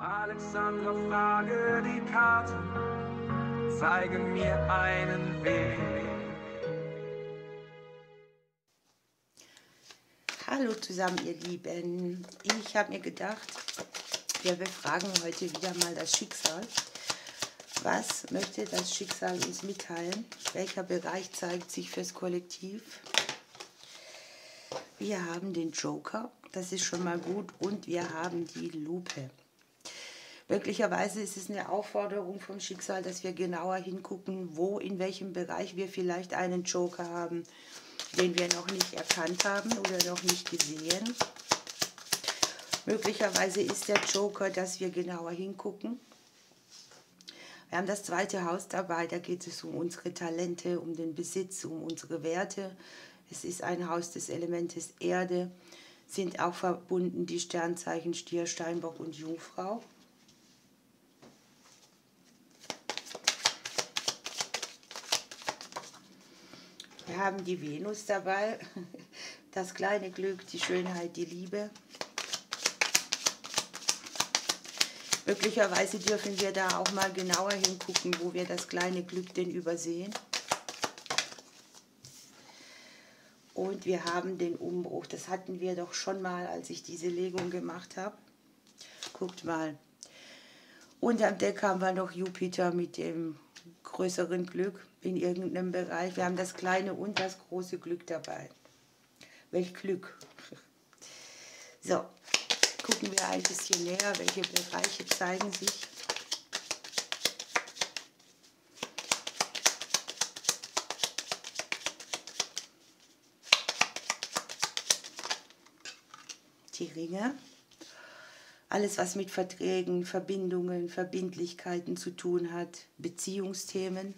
Alexandra, frage die Karten, zeigen mir einen Weg. Hallo zusammen, ihr Lieben. Ich habe mir gedacht, wir befragen heute wieder mal das Schicksal. Was möchte das Schicksal uns mitteilen? Welcher Bereich zeigt sich fürs Kollektiv? Wir haben den Joker, das ist schon mal gut, und wir haben die Lupe. Möglicherweise ist es eine Aufforderung vom Schicksal, dass wir genauer hingucken, wo, in welchem Bereich wir vielleicht einen Joker haben, den wir noch nicht erkannt haben oder noch nicht gesehen. Möglicherweise ist der Joker, dass wir genauer hingucken. Wir haben das zweite Haus dabei, da geht es um unsere Talente, um den Besitz, um unsere Werte. Es ist ein Haus des Elementes Erde, sind auch verbunden die Sternzeichen Stier, Steinbock und Jungfrau. Wir haben die Venus dabei, das kleine Glück, die Schönheit, die Liebe. Möglicherweise dürfen wir da auch mal genauer hingucken, wo wir das kleine Glück denn übersehen. Und wir haben den Umbruch, das hatten wir doch schon mal, als ich diese Legung gemacht habe. Guckt mal. Unterm Deck haben wir noch Jupiter mit dem größeren Glück in irgendeinem Bereich. Wir haben das kleine und das große Glück dabei. Welch Glück. So, gucken wir ein bisschen näher, welche Bereiche zeigen sich. Die Ringe. Alles, was mit Verträgen, Verbindungen, Verbindlichkeiten zu tun hat, Beziehungsthemen.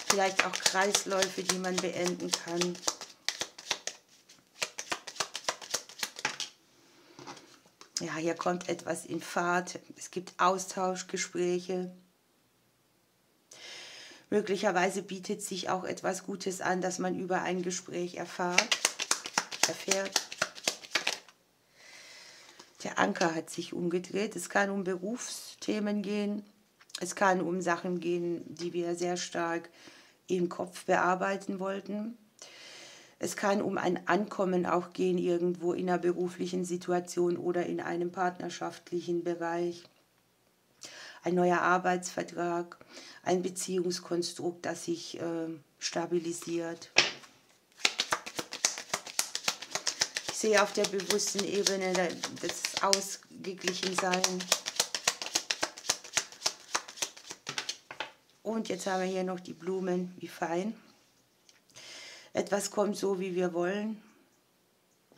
Vielleicht auch Kreisläufe, die man beenden kann. Ja, hier kommt etwas in Fahrt. Es gibt Austauschgespräche. Möglicherweise bietet sich auch etwas Gutes an, dass man über ein Gespräch erfährt. Der Anker hat sich umgedreht. Es kann um Berufsthemen gehen. Es kann um Sachen gehen, die wir sehr stark im Kopf bearbeiten wollten. Es kann um ein Ankommen auch gehen, irgendwo in einer beruflichen Situation oder in einem partnerschaftlichen Bereich. Ein neuer Arbeitsvertrag, ein Beziehungskonstrukt, das sich stabilisiert. Ich sehe auf der bewussten Ebene das Ausgeglichensein. Und jetzt haben wir hier noch die Blumen, wie fein. Etwas kommt so, wie wir wollen.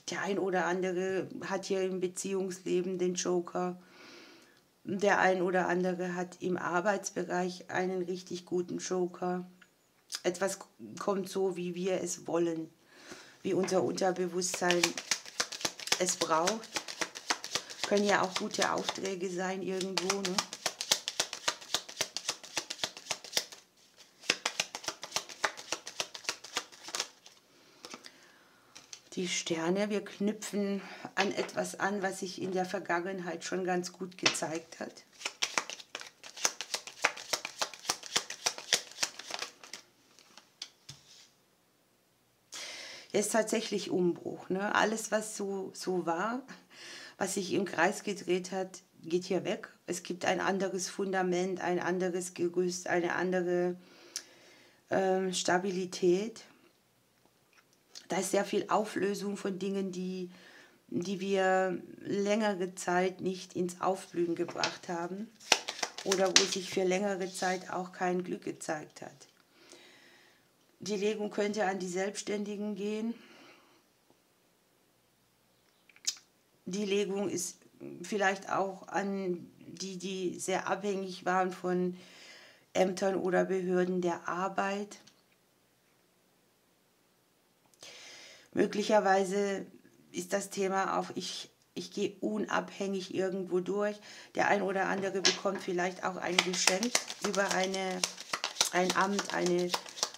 Der ein oder andere hat hier im Beziehungsleben den Joker. Der ein oder andere hat im Arbeitsbereich einen richtig guten Joker. Etwas kommt so, wie wir es wollen, wie unser Unterbewusstsein es braucht. Können ja auch gute Aufträge sein irgendwo, ne? Die Sterne, wir knüpfen an etwas an, was sich in der Vergangenheit schon ganz gut gezeigt hat. Hier ist tatsächlich Umbruch, ne? Alles, was so war, was sich im Kreis gedreht hat, geht hier weg. Es gibt ein anderes Fundament, ein anderes Gerüst, eine andere Stabilität. Da ist sehr viel Auflösung von Dingen, die wir längere Zeit nicht ins Aufblühen gebracht haben oder wo sich für längere Zeit auch kein Glück gezeigt hat. Die Legung könnte an die Selbstständigen gehen. Die Legung ist vielleicht auch an die, die sehr abhängig waren von Ämtern oder Behörden der Arbeit. Möglicherweise ist das Thema auf ich gehe unabhängig irgendwo durch. Der ein oder andere bekommt vielleicht auch ein Geschenk über ein Amt,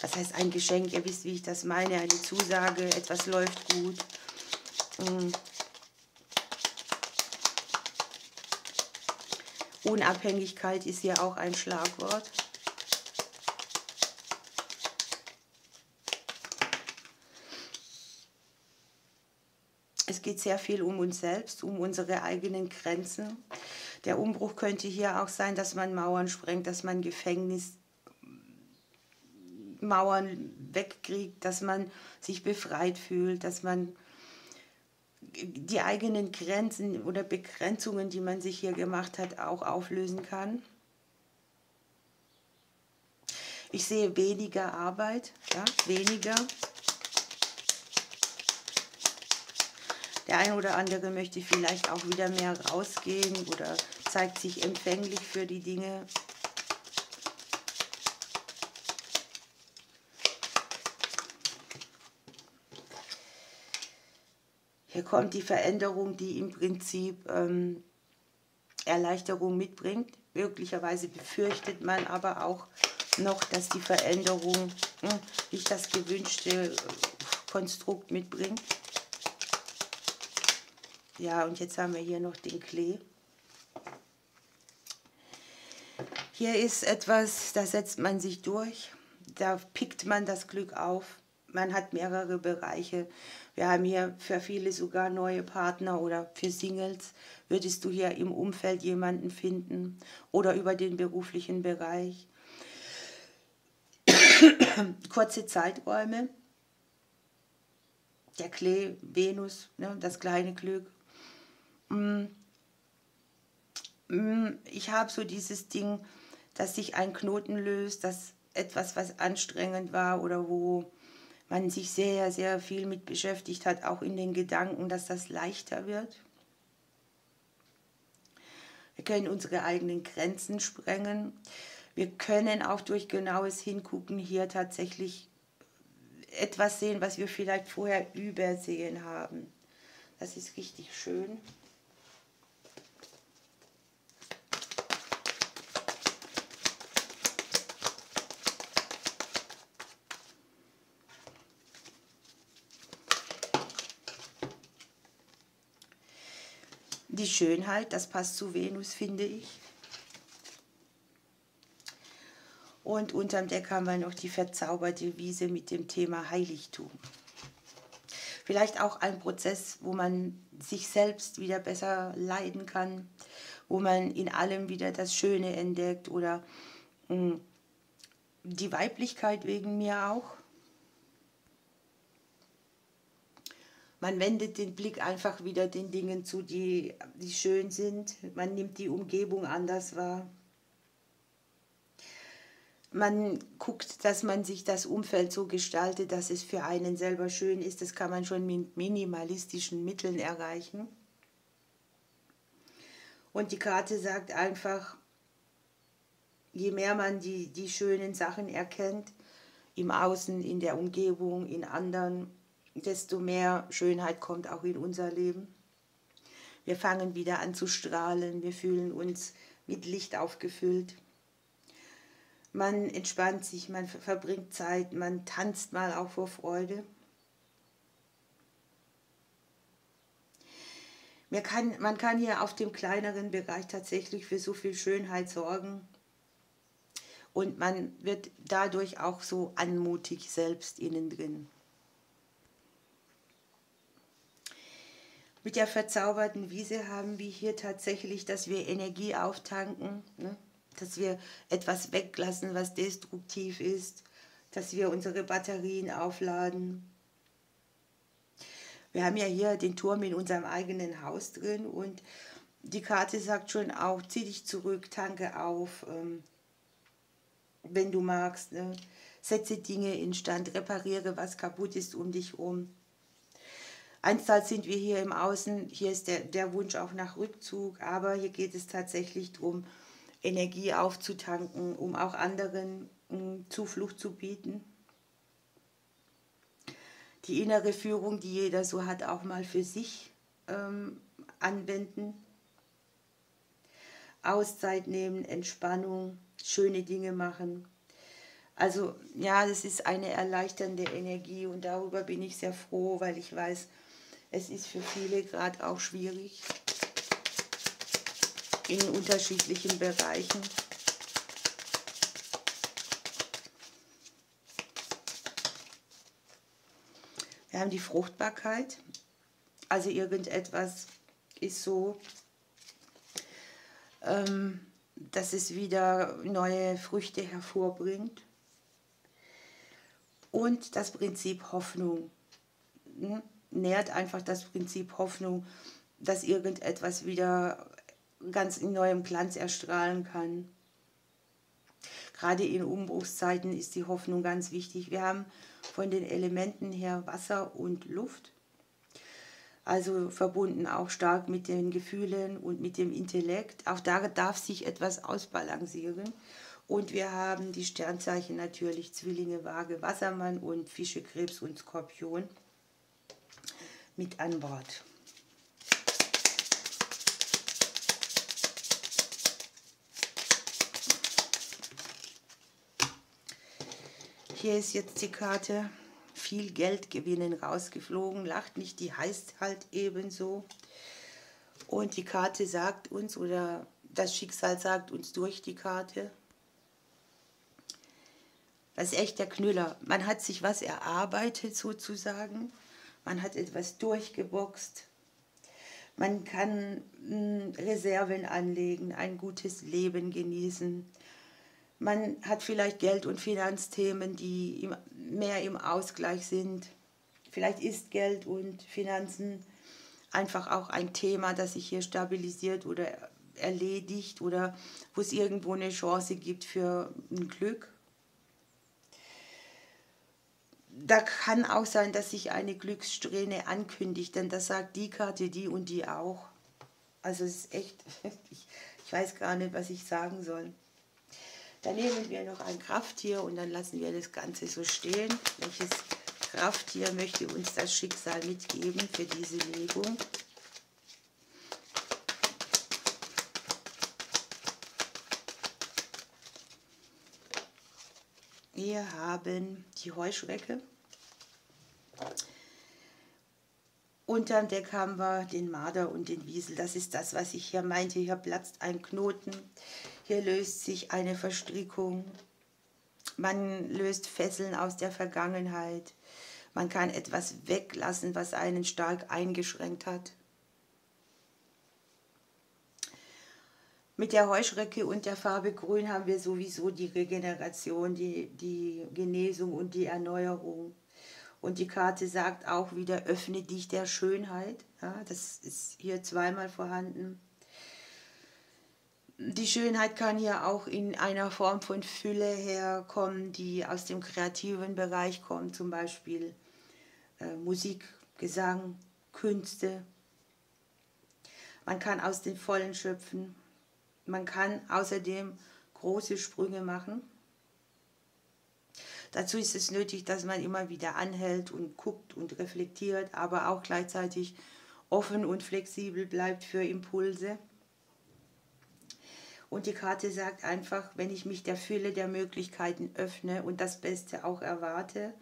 was heißt ein Geschenk, ihr wisst, wie ich das meine, eine Zusage, etwas läuft gut. Unabhängigkeit ist hier auch ein Schlagwort. Es geht sehr viel um uns selbst, um unsere eigenen Grenzen. Der Umbruch könnte hier auch sein, dass man Mauern sprengt, dass man Gefängnismauern wegkriegt, dass man sich befreit fühlt, dass man die eigenen Grenzen oder Begrenzungen, die man sich hier gemacht hat, auch auflösen kann. Ich sehe weniger Arbeit, ja, weniger. Der eine oder andere möchte vielleicht auch wieder mehr rausgehen oder zeigt sich empfänglich für die Dinge. Hier kommt die Veränderung, die im Prinzip Erleichterung mitbringt. Möglicherweise befürchtet man aber auch noch, dass die Veränderung nicht das gewünschte Konstrukt mitbringt. Ja, und jetzt haben wir hier noch den Klee. Hier ist etwas, da setzt man sich durch, da pickt man das Glück auf. Man hat mehrere Bereiche. Wir haben hier für viele sogar neue Partner oder für Singles würdest du hier im Umfeld jemanden finden oder über den beruflichen Bereich. Kurze Zeiträume. Der Klee, Venus, ne, das kleine Glück. Ich habe so dieses Ding, dass sich ein Knoten löst, dass etwas, was anstrengend war oder wo man sich sehr, sehr viel mit beschäftigt hat, auch in den Gedanken, dass das leichter wird. Wir können unsere eigenen Grenzen sprengen. Wir können auch durch genaues Hingucken hier tatsächlich etwas sehen, was wir vielleicht vorher übersehen haben. Das ist richtig schön. Die Schönheit, das passt zu Venus, finde ich. Und unterm Deck haben wir noch die verzauberte Wiese mit dem Thema Heiligtum. Vielleicht auch ein Prozess, wo man sich selbst wieder besser leiden kann, wo man in allem wieder das Schöne entdeckt oder die Weiblichkeit wegen mir auch. Man wendet den Blick einfach wieder den Dingen zu, die schön sind. Man nimmt die Umgebung anders wahr. Man guckt, dass man sich das Umfeld so gestaltet, dass es für einen selber schön ist. Das kann man schon mit minimalistischen Mitteln erreichen. Und die Karte sagt einfach, je mehr man die schönen Sachen erkennt, im Außen, in der Umgebung, in anderen, desto mehr Schönheit kommt auch in unser Leben. Wir fangen wieder an zu strahlen, wir fühlen uns mit Licht aufgefüllt. Man entspannt sich, man verbringt Zeit, man tanzt mal auch vor Freude. Man kann hier auf dem kleineren Bereich tatsächlich für so viel Schönheit sorgen. Und man wird dadurch auch so anmutig selbst innen drin. Mit der verzauberten Wiese haben wir hier tatsächlich, dass wir Energie auftanken, ne? Dass wir etwas weglassen, was destruktiv ist, dass wir unsere Batterien aufladen. Wir haben ja hier den Turm in unserem eigenen Haus drin und die Karte sagt schon auch, zieh dich zurück, tanke auf, wenn du magst, ne? Setze Dinge instand, repariere, was kaputt ist um dich herum. Einerseits sind wir hier im Außen, hier ist der Wunsch auch nach Rückzug, aber hier geht es tatsächlich darum, Energie aufzutanken, um auch anderen Zuflucht zu bieten. Die innere Führung, die jeder so hat, auch mal für sich anwenden. Auszeit nehmen, Entspannung, schöne Dinge machen. Also ja, das ist eine erleichternde Energie und darüber bin ich sehr froh, weil ich weiß, es ist für viele gerade auch schwierig. in unterschiedlichen Bereichen. Wir haben die Fruchtbarkeit, also irgendetwas ist so, dass es wieder neue Früchte hervorbringt. Und das Prinzip Hoffnung, nährt einfach das Prinzip Hoffnung, dass irgendetwas wieder ganz in neuem Glanz erstrahlen kann. Gerade in Umbruchszeiten ist die Hoffnung ganz wichtig. Wir haben von den Elementen her Wasser und Luft, also verbunden auch stark mit den Gefühlen und mit dem Intellekt. Auch da darf sich etwas ausbalancieren. Und wir haben die Sternzeichen natürlich, Zwillinge, Waage, Wassermann und Fische, Krebs und Skorpion mit an Bord. Hier ist jetzt die Karte, viel Geld gewinnen, rausgeflogen, lacht nicht, die heißt halt ebenso. Und die Karte sagt uns, oder das Schicksal sagt uns durch die Karte, das ist echt der Knüller. Man hat sich was erarbeitet sozusagen, man hat etwas durchgeboxt, man kann Reserven anlegen, ein gutes Leben genießen. Man hat vielleicht Geld- und Finanzthemen, die mehr im Ausgleich sind. Vielleicht ist Geld und Finanzen einfach auch ein Thema, das sich hier stabilisiert oder erledigt oder wo es irgendwo eine Chance gibt für ein Glück. Da kann auch sein, dass sich eine Glückssträhne ankündigt, denn das sagt die Karte, die und die auch. Also es ist echt, ich weiß gar nicht, was ich sagen soll. Dann nehmen wir noch ein Krafttier und dann lassen wir das Ganze so stehen. Welches Krafttier möchte uns das Schicksal mitgeben für diese Legung? Wir haben die Heuschrecke. Unterm Deck haben wir den Marder und den Wiesel. Das ist das, was ich hier meinte. Hier platzt ein Knoten. Hier löst sich eine Verstrickung. Man löst Fesseln aus der Vergangenheit. Man kann etwas weglassen, was einen stark eingeschränkt hat. Mit der Heuschrecke und der Farbe Grün haben wir sowieso die Regeneration, die Genesung und die Erneuerung. Und die Karte sagt auch wieder, öffne dich der Schönheit. Ja, das ist hier zweimal vorhanden. Die Schönheit kann hier auch in einer Form von Fülle herkommen, die aus dem kreativen Bereich kommt, zum Beispiel Musik, Gesang, Künste. Man kann aus den Vollen schöpfen. Man kann außerdem große Sprünge machen. Dazu ist es nötig, dass man immer wieder anhält und guckt und reflektiert, aber auch gleichzeitig offen und flexibel bleibt für Impulse. Und die Karte sagt einfach, wenn ich mich der Fülle der Möglichkeiten öffne und das Beste auch erwarte,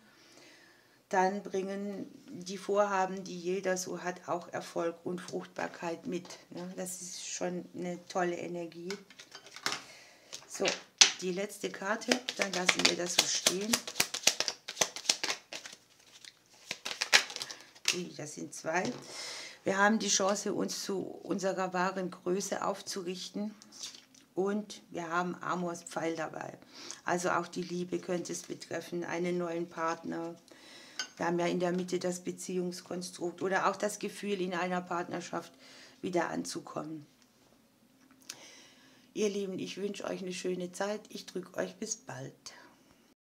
dann bringen die Vorhaben, die jeder so hat, auch Erfolg und Fruchtbarkeit mit. Ja, das ist schon eine tolle Energie. So, die letzte Karte, dann lassen wir das so stehen. Das sind zwei. Wir haben die Chance, uns zu unserer wahren Größe aufzurichten. Und wir haben Amors Pfeil dabei. Also auch die Liebe könnte es betreffen, einen neuen Partner. Wir haben ja in der Mitte das Beziehungskonstrukt oder auch das Gefühl, in einer Partnerschaft wieder anzukommen. Ihr Lieben, ich wünsche euch eine schöne Zeit. Ich drücke euch bis bald.